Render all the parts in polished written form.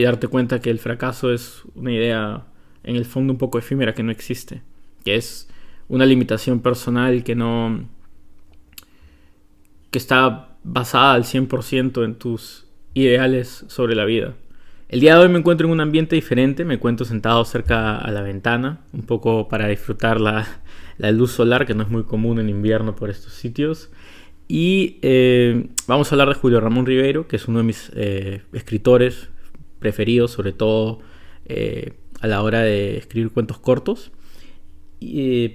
y darte cuenta que el fracaso es una idea en el fondo un poco efímera, que no existe, que es una limitación personal que está basada al 100% en tus ideales sobre la vida. El día de hoy me encuentro en un ambiente diferente, me encuentro sentado cerca a la ventana, un poco para disfrutar la luz solar, que no es muy común en invierno por estos sitios. Y vamos a hablar de Julio Ramón Ribeiro, que es uno de mis escritores preferidos, sobre todo a la hora de escribir cuentos cortos.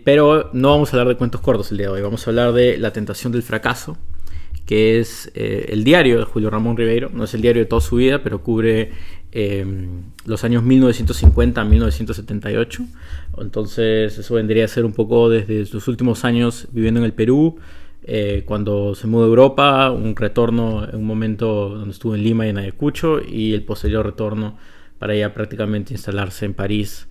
Pero no vamos a hablar de cuentos cortos el día de hoy, vamos a hablar de La tentación del fracaso, que es el diario de Julio Ramón Ribeiro. No es el diario de toda su vida, pero cubre los años 1950 a 1978. Entonces eso vendría a ser un poco desde sus últimos años viviendo en el Perú, cuando se mudó a Europa, un retorno en un momento donde estuvo en Lima y en Ayacucho, y el posterior retorno para ya prácticamente instalarse en París.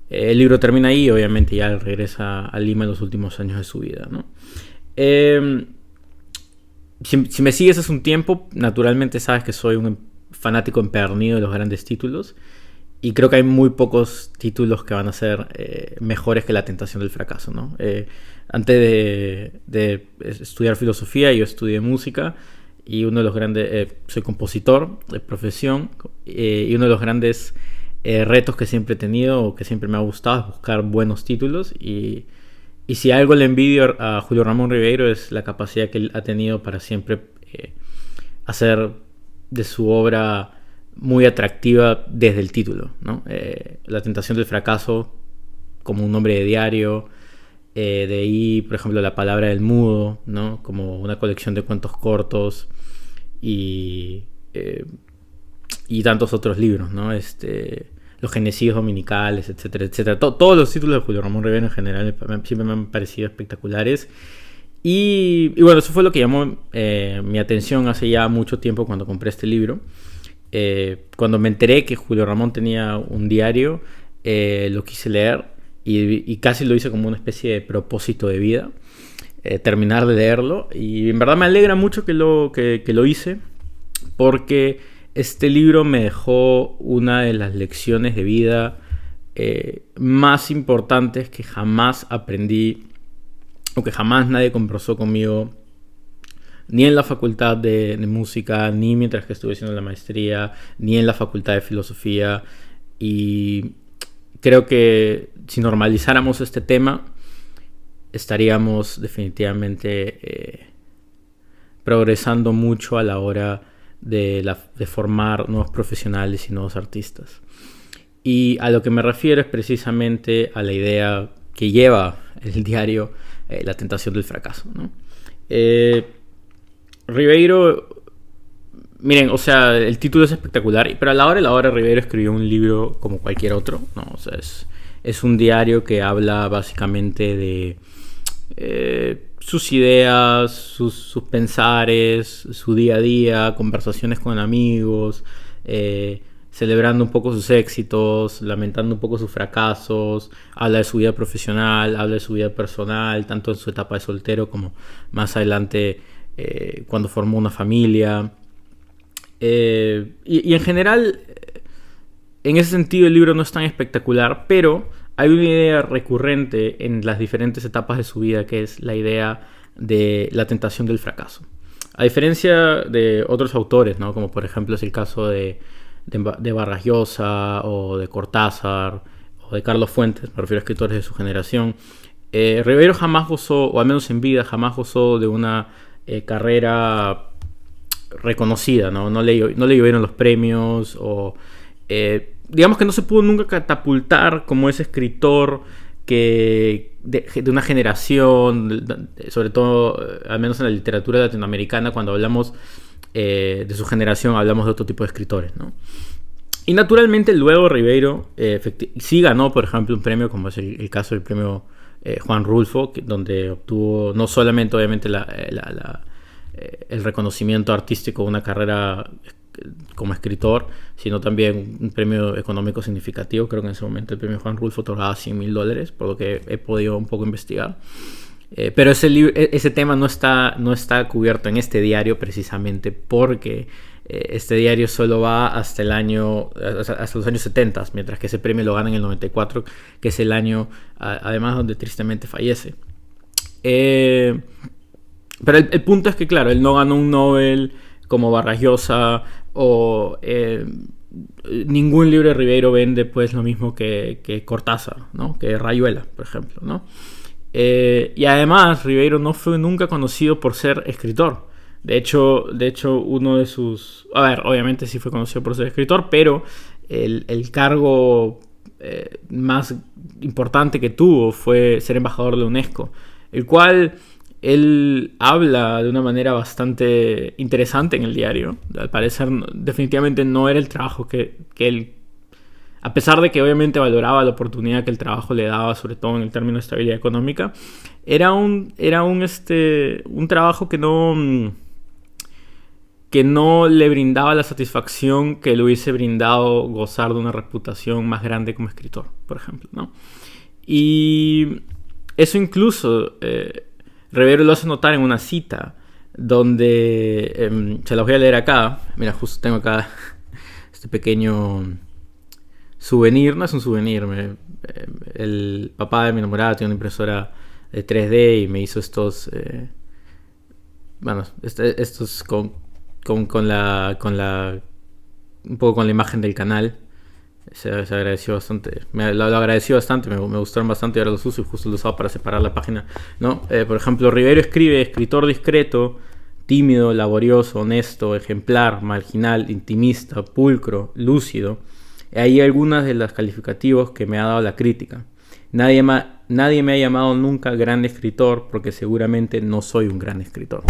El libro termina ahí, obviamente ya él regresa a Lima en los últimos años de su vida, ¿no? Si me sigues hace un tiempo, naturalmente sabes que soy un fanático empedernido de los grandes títulos, y creo que hay muy pocos títulos que van a ser mejores que La tentación del fracaso, ¿no? Antes de estudiar filosofía, yo estudié música, y uno de los grandes, soy compositor de profesión, y uno de los grandes retos que siempre he tenido, o que siempre me ha gustado, es buscar buenos títulos. Y si algo le envidio a Julio Ramón Ribeiro es la capacidad que él ha tenido para siempre hacer de su obra muy atractiva desde el título, ¿no? La tentación del fracaso como un nombre de diario, de ahí, por ejemplo, La palabra del mudo, ¿no? Como una colección de cuentos cortos, y tantos otros libros, ¿no? Los genocidios dominicales, etcétera, etcétera. Todos los títulos de Julio Ramón Ribeiro en general siempre me han parecido espectaculares. Y bueno, eso fue lo que llamó mi atención hace ya mucho tiempo cuando compré este libro. Cuando me enteré que Julio Ramón tenía un diario, lo quise leer, y casi lo hice como una especie de propósito de vida, terminar de leerlo. Y en verdad me alegra mucho que lo hice, porque este libro me dejó una de las lecciones de vida más importantes que jamás aprendí, o que jamás nadie conversó conmigo, ni en la facultad de música, ni mientras que estuve haciendo la maestría, ni en la facultad de filosofía. Y creo que si normalizáramos este tema, estaríamos definitivamente progresando mucho a la hora de formar nuevos profesionales y nuevos artistas. Y a lo que me refiero es precisamente a la idea que lleva el diario, La tentación del fracaso, ¿no? Ribeiro, miren, o sea, el título es espectacular, pero a la hora Ribeiro escribió un libro como cualquier otro, ¿no? O sea, es un diario que habla básicamente de sus ideas, sus pensares, su día a día, conversaciones con amigos, celebrando un poco sus éxitos, lamentando un poco sus fracasos. Habla de su vida profesional, habla de su vida personal, tanto en su etapa de soltero como más adelante cuando formó una familia. Y en general, en ese sentido el libro no es tan espectacular, pero hay una idea recurrente en las diferentes etapas de su vida, que es la idea de la tentación del fracaso. A diferencia de otros autores, ¿no? Como por ejemplo es el caso de Vargas Llosa, o de Cortázar, o de Carlos Fuentes, me refiero a escritores de su generación, Ribeiro jamás gozó, o al menos en vida, jamás gozó de una carrera reconocida, ¿no? No le llovieron los premios, o digamos que no se pudo nunca catapultar como ese escritor que de una generación, sobre todo, al menos en la literatura latinoamericana, cuando hablamos de su generación, hablamos de otro tipo de escritores, ¿no? Y naturalmente luego Ribeiro sí ganó, por ejemplo, un premio, como es el caso del premio Juan Rulfo, donde obtuvo no solamente obviamente el reconocimiento artístico de una carrera como escritor, sino también un premio económico significativo. Creo que en ese momento el premio Juan Rulfo otorgaba $100,000, por lo que he podido un poco investigar. Pero ese tema no está cubierto en este diario, precisamente porque este diario solo va hasta hasta los años 70, mientras que ese premio lo gana en el 94, que es el año, además, donde tristemente fallece. Pero el punto es que, claro, él no ganó un Nobel como Vargas Llosa o ningún libro de Ribeiro vende pues lo mismo que Cortázar, ¿no? Que Rayuela, por ejemplo, ¿no? Y además Ribeiro no fue nunca conocido por ser escritor. De hecho, uno de sus... A ver, obviamente sí fue conocido por ser escritor, pero el cargo más importante que tuvo fue ser embajador de la UNESCO, el cual él habla de una manera bastante interesante en el diario. Al parecer, definitivamente no era el trabajo que él... A pesar de que obviamente valoraba la oportunidad que el trabajo le daba, sobre todo en el término de estabilidad económica, era un trabajo que no le brindaba la satisfacción que le hubiese brindado gozar de una reputación más grande como escritor, por ejemplo, ¿no? Y eso incluso Ribeiro lo hace notar en una cita donde se la voy a leer acá. Mira, justo tengo acá este pequeño souvenir. No es un souvenir, el papá de mi enamorada tiene una impresora de 3D y me hizo estos estos con la un poco con la imagen del canal. Se agradeció bastante, lo agradeció bastante, me gustaron bastante y ahora los uso y justo los usaba para separar la página, ¿no? Por ejemplo, Ribeiro escribe: escritor discreto, tímido, laborioso, honesto, ejemplar, marginal, intimista, pulcro, lúcido. Hay algunas de los calificativos que me ha dado la crítica. Nadie me ha llamado nunca gran escritor, porque seguramente no soy un gran escritor.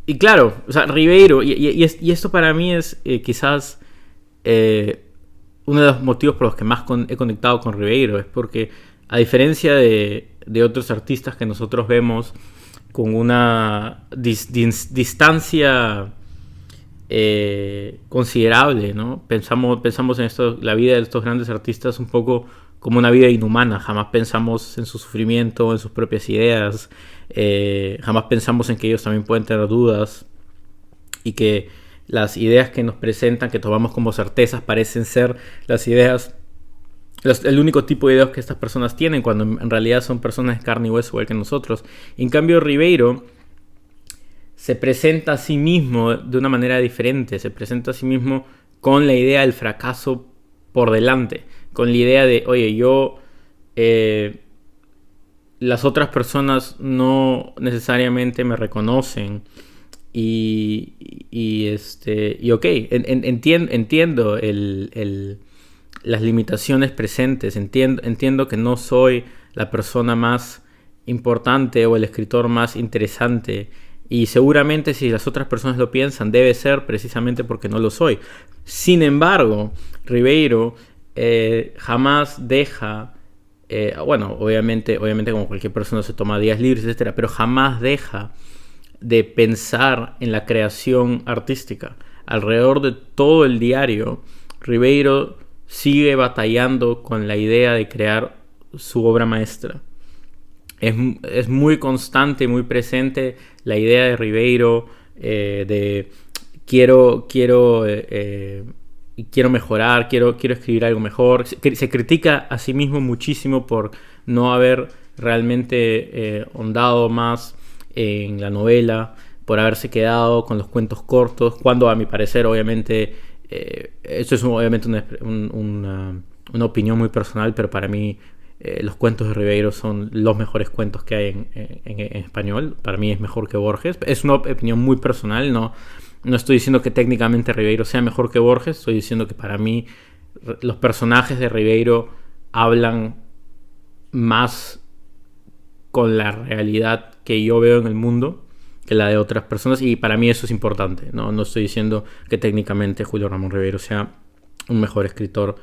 Y claro, o sea, Ribeiro, y esto para mí es quizás uno de los motivos por los que más he conectado con Ribeiro, es porque, a diferencia de otros artistas que nosotros vemos con una distancia considerable, ¿no? Pensamos en la vida de estos grandes artistas un poco como una vida inhumana. Jamás pensamos en su sufrimiento, en sus propias ideas. Jamás pensamos en que ellos también pueden tener dudas y que las ideas que nos presentan, que tomamos como certezas, parecen ser las ideas, el único tipo de ideas que estas personas tienen, cuando en realidad son personas de carne y hueso igual que nosotros. En cambio, Ribeiro se presenta a sí mismo de una manera diferente. Se presenta a sí mismo con la idea del fracaso por delante, con la idea de, oye, las otras personas no necesariamente me reconocen y ok, entiendo las limitaciones presentes, entiendo que no soy la persona más importante o el escritor más interesante, y seguramente si las otras personas lo piensan debe ser precisamente porque no lo soy. Sin embargo, Ribeiro jamás deja, obviamente como cualquier persona se toma días libres, etcétera, pero jamás deja de pensar en la creación artística. Alrededor de todo el diario, Ribeiro sigue batallando con la idea de crear su obra maestra. Es muy constante y muy presente la idea de Ribeiro de quiero mejorar, quiero escribir algo mejor. Se critica a sí mismo muchísimo por no haber realmente ahondado más en la novela, por haberse quedado con los cuentos cortos, cuando a mi parecer, obviamente, esto es obviamente una opinión muy personal, pero para mí los cuentos de Ribeiro son los mejores cuentos que hay en español. Para mí es mejor que Borges. Es una opinión muy personal, no estoy diciendo que técnicamente Ribeiro sea mejor que Borges, estoy diciendo que para mí los personajes de Ribeiro hablan más con la realidad que yo veo en el mundo que la de otras personas, y para mí eso es importante. No estoy diciendo que técnicamente Julio Ramón Ribeiro sea un mejor escritor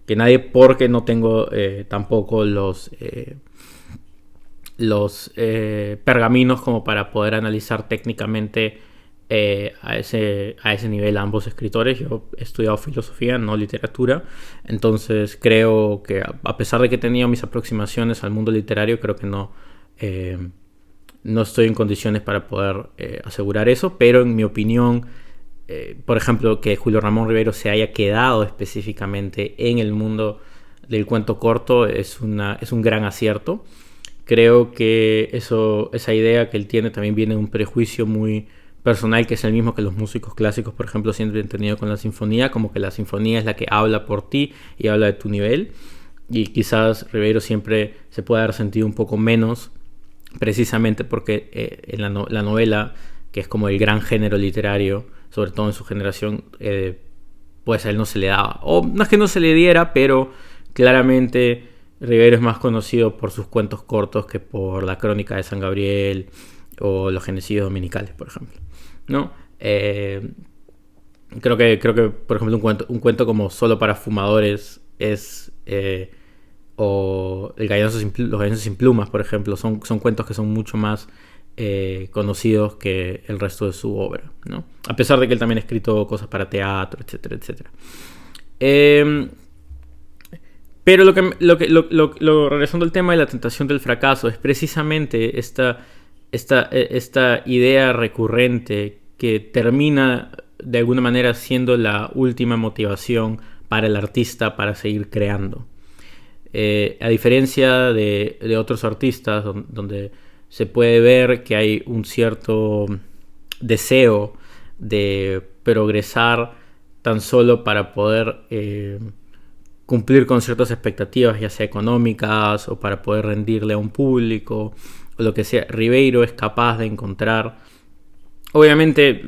que nadie, porque no tengo tampoco los pergaminos como para poder analizar técnicamente a ese nivel a ambos escritores. Yo he estudiado filosofía, no literatura, entonces creo que, a pesar de que he tenido mis aproximaciones al mundo literario, creo que no no estoy en condiciones para poder asegurar eso, pero en mi opinión, por ejemplo, que Julio Ramón Ribeiro se haya quedado específicamente en el mundo del cuento corto es un gran acierto. Creo que esa idea que él tiene también viene de un prejuicio muy personal, que es el mismo que los músicos clásicos, por ejemplo, siempre han tenido con la sinfonía, como que la sinfonía es la que habla por ti y habla de tu nivel. Y quizás Ribeiro siempre se puede haber sentido un poco menos, precisamente porque en la novela, que es como el gran género literario, sobre todo en su generación, pues a él no se le daba. O no es que no se le diera, pero claramente Ribeiro es más conocido por sus cuentos cortos que por la Crónica de San Gabriel o los Genocidios Dominicales, por ejemplo, ¿no? Creo que, por ejemplo, un cuento como Solo para Fumadores es... o Los Gallinos sin Plumas, por ejemplo, son cuentos que son mucho más conocidos que el resto de su obra, ¿no? A pesar de que él también ha escrito cosas para teatro, etcétera, etcétera. Pero regresando al tema de la tentación del fracaso, es precisamente esta idea recurrente que termina de alguna manera siendo la última motivación para el artista para seguir creando. A diferencia de otros artistas donde se puede ver que hay un cierto deseo de progresar tan solo para poder cumplir con ciertas expectativas, ya sea económicas o para poder rendirle a un público o lo que sea, Ribeiro es capaz de encontrar... Obviamente,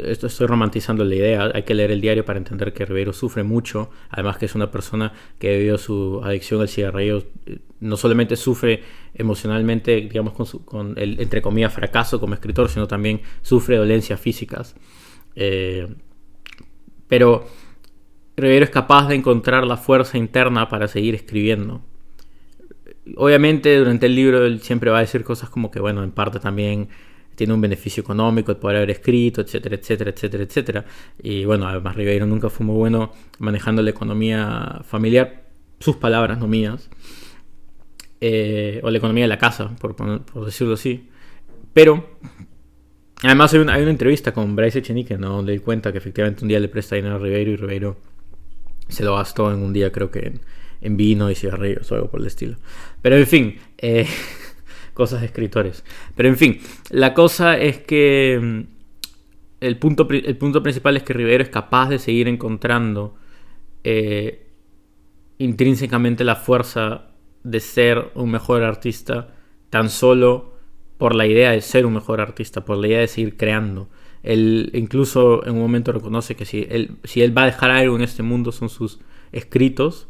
estoy romantizando la idea, hay que leer el diario para entender que Ribeiro sufre mucho, además que es una persona que debido a su adicción al cigarrillo no solamente sufre emocionalmente, digamos, con el, entre comillas, fracaso como escritor, sino también sufre dolencias físicas. Pero Ribeiro es capaz de encontrar la fuerza interna para seguir escribiendo. Obviamente, durante el libro él siempre va a decir cosas como que, bueno, en parte también tiene un beneficio económico de poder haber escrito, etcétera, etcétera, etcétera, etcétera. Y bueno, además Ribeiro nunca fue muy bueno manejando la economía familiar, sus palabras, no mías, o la economía de la casa, por decirlo así. Pero además hay una entrevista con Bryce Echenique, ¿no?, donde él cuenta que efectivamente un día le presta dinero a Ribeiro y Ribeiro se lo gastó en un día, creo que en vino y cigarrillos o algo por el estilo. Pero en fin, cosas de escritores. Pero en fin, la cosa es que el punto principal es que Ribeiro es capaz de seguir encontrando intrínsecamente la fuerza de ser un mejor artista tan solo por la idea de ser un mejor artista, por la idea de seguir creando. Él incluso en un momento reconoce que si él va a dejar algo en este mundo son sus escritos,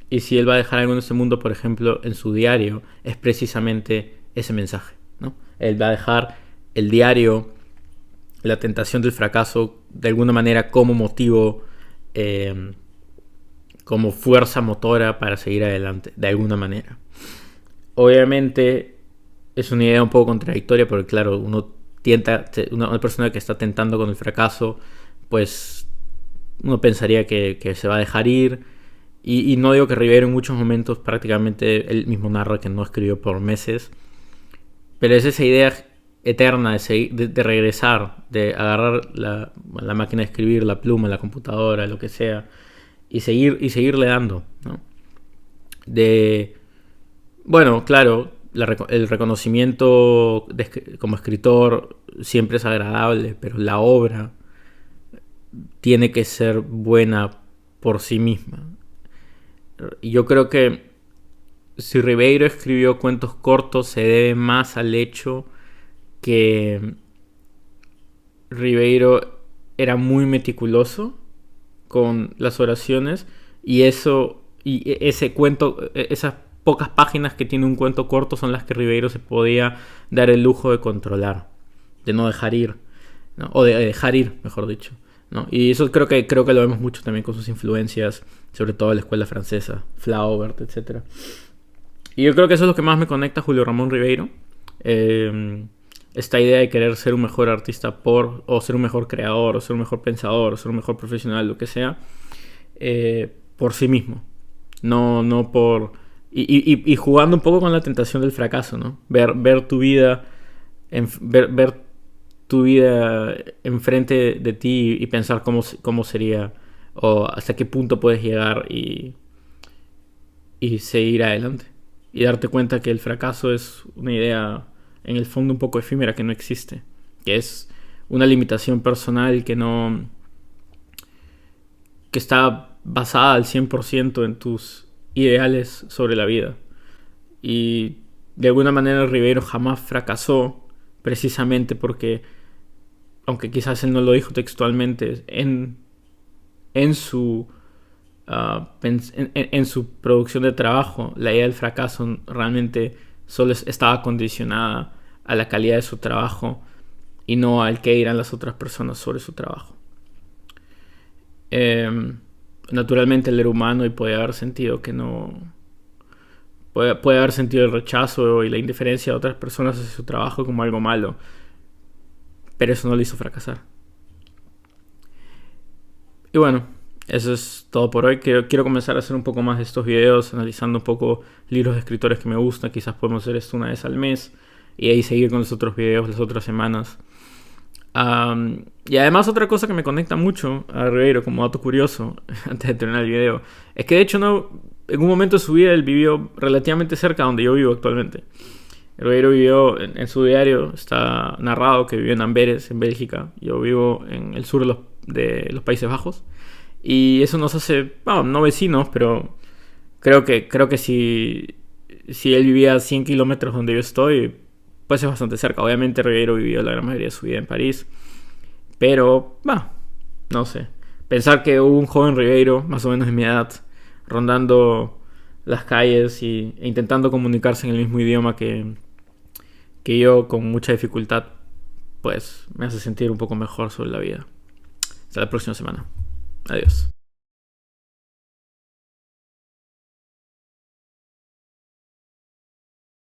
y si él va a dejar algo en este mundo, por ejemplo, en su diario, es precisamente ese mensaje, ¿no? Él va a dejar el diario, la tentación del fracaso, de alguna manera como motivo, como fuerza motora para seguir adelante, de alguna manera. Obviamente es una idea un poco contradictoria, porque claro, una persona que está tentando con el fracaso, pues uno pensaría que se va a dejar ir. Y no digo que Ribeiro en muchos momentos prácticamente él mismo narra que no escribió por meses, pero es esa idea eterna de regresar, de agarrar la máquina de escribir, la pluma, la computadora, lo que sea, y seguirle dando, ¿no? Bueno, claro, el reconocimiento como escritor siempre es agradable, pero la obra tiene que ser buena por sí misma. Y yo creo que si Ribeiro escribió cuentos cortos se debe más al hecho que Ribeiro era muy meticuloso con las oraciones, y ese cuento, esas pocas páginas que tiene un cuento corto son las que Ribeiro se podía dar el lujo de controlar, de no dejar ir, ¿no? O de dejar ir, mejor dicho, ¿no? Y eso creo que lo vemos mucho también con sus influencias, sobre todo la escuela francesa, Flaubert, etc. Y yo creo que eso es lo que más me conecta a Julio Ramón Ribeiro. Esta idea de querer ser un mejor artista o ser un mejor creador, o ser un mejor pensador, o ser un mejor profesional, lo que sea, por sí mismo. No por... Y jugando un poco con la tentación del fracaso, ¿no? Ver tu vida ver tu vida enfrente de ti y pensar cómo sería o hasta qué punto puedes llegar y seguir adelante. Y darte cuenta que el fracaso es una idea en el fondo un poco efímera, que no existe, que es una limitación personal que está basada al 100% en tus ideales sobre la vida. Y de alguna manera Ribeiro jamás fracasó precisamente porque, aunque quizás él no lo dijo textualmente, en su en su producción de trabajo, la idea del fracaso realmente solo estaba condicionada a la calidad de su trabajo y no al que dirán las otras personas sobre su trabajo. Naturalmente el ser humano y puede haber sentido que no puede haber sentido el rechazo y la indiferencia de otras personas hacia su trabajo como algo malo, pero eso no le hizo fracasar. Y bueno, eso es todo por hoy. Quiero comenzar a hacer un poco más de estos videos, analizando un poco libros de escritores que me gustan. Quizás podemos hacer esto una vez al mes y ahí seguir con los otros videos las otras semanas. Y además otra cosa que me conecta mucho a Ribeiro, como dato curioso, antes de terminar el video, es que de hecho en un momento de su vida él vivió relativamente cerca de donde yo vivo actualmente. Ribeiro vivió, en su diario está narrado que vivió en Amberes, en Bélgica. Yo vivo en el sur de los Países Bajos. Y eso nos hace, bueno, no vecinos, pero creo que si él vivía a 100 kilómetros donde yo estoy, pues es bastante cerca. Obviamente Ribeiro vivió la gran mayoría de su vida en París, pero, no sé. Pensar que hubo un joven Ribeiro, más o menos de mi edad, rondando las calles e intentando comunicarse en el mismo idioma que yo con mucha dificultad, pues me hace sentir un poco mejor sobre la vida. Hasta la próxima semana. Adiós.